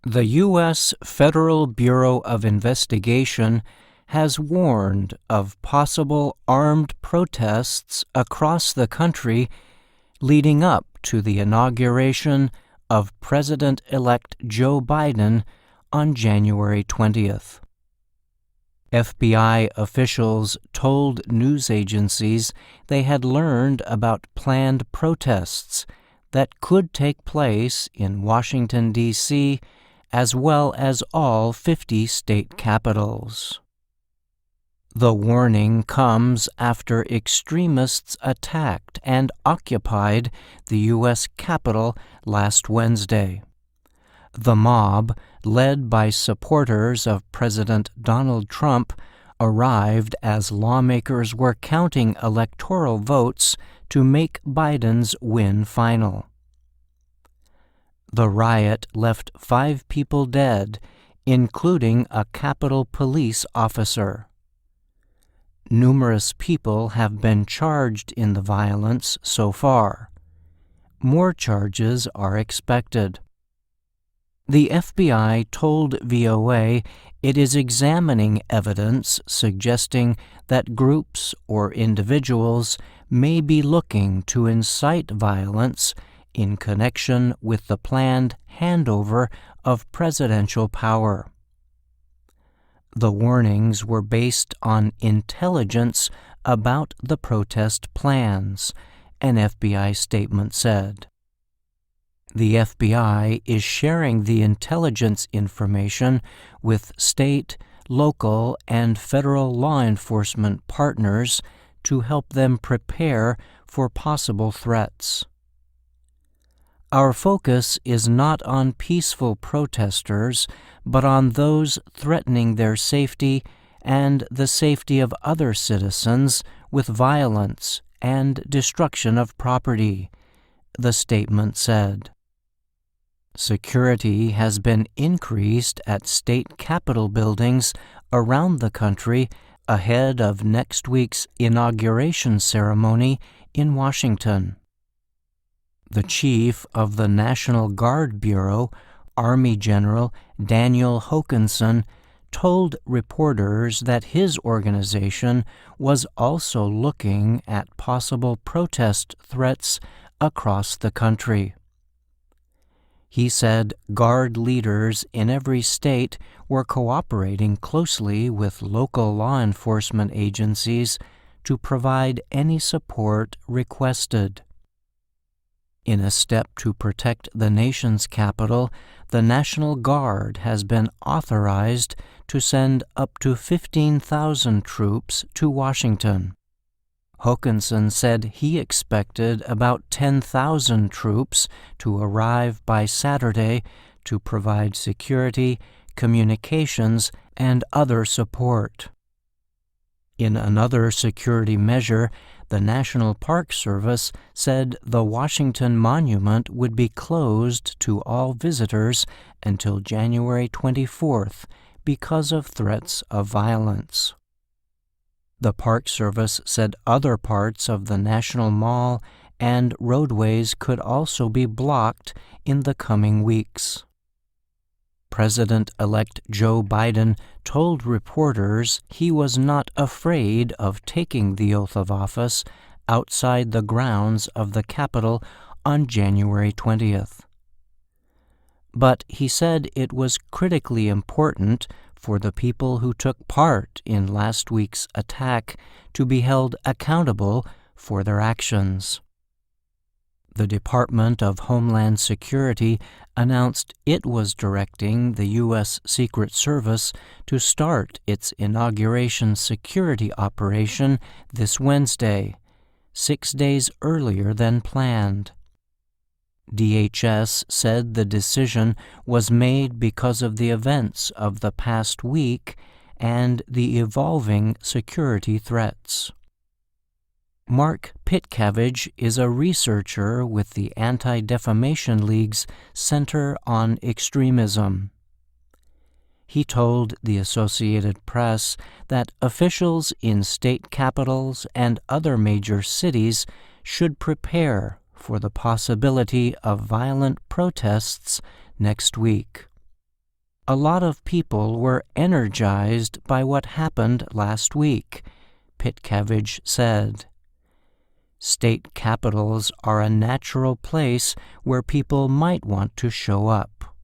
The U.S. Federal Bureau of Investigation has warned of possible armed protests across the country leading up to the inauguration of President-elect Joe Biden on January 20th. FBI officials told news agencies they had learned about planned protests that could take place in Washington, D.C., as well as all 50 state capitals. The warning comes after extremists attacked and occupied the U.S. Capitol last Wednesday. The mob, led by supporters of President Donald Trump, arrived as lawmakers were counting electoral votes to make Biden's win final. The riot left 5 people dead, including a Capitol Police officer. Numerous people have been charged in the violence so far. More charges are expected. The FBI told VOA it is examining evidence suggesting that groups or individuals may be looking to incite violence in connection with the planned handover of presidential power. The warnings were based on intelligence about the protest plans, an FBI statement said. The FBI is sharing the intelligence information with state, local, and federal law enforcement partners to help them prepare for possible threats. Our focus is not on peaceful protesters, but on those threatening their safety and the safety of other citizens with violence and destruction of property, the statement said. Security has been increased at state capitol buildings around the country ahead of next week's inauguration ceremony in Washington. The chief of the National Guard Bureau, Army General Daniel Hokanson, told reporters that his organization was also looking at possible protest threats across the country. He said Guard leaders in every state were cooperating closely with local law enforcement agencies to provide any support requested. In a step to protect the nation's capital, the National Guard has been authorized to send up to 15,000 troops to Washington. Hokanson said he expected about 10,000 troops to arrive by Saturday to provide security, communications, and other support. In another security measure, the National Park Service said the Washington Monument would be closed to all visitors until January 24th because of threats of violence. The Park Service said other parts of the National Mall and roadways could also be blocked in the coming weeks. President-elect Joe Biden told reporters he was not afraid of taking the oath of office outside the grounds of the Capitol on January 20th. But he said it was critically important for the people who took part in last week's attack to be held accountable for their actions. The Department of Homeland Security announced it was directing the U.S. Secret Service to start its inauguration security operation this Wednesday, 6 days earlier than planned. DHS said the decision was made because of the events of the past week and the evolving security threats. Mark Pitcavage is a researcher with the Anti-Defamation League's Center on Extremism. He told the Associated Press that officials in state capitals and other major cities should prepare for the possibility of violent protests next week. A lot of people were energized by what happened last week, Pitcavage said. State capitals are a natural place where people might want to show up.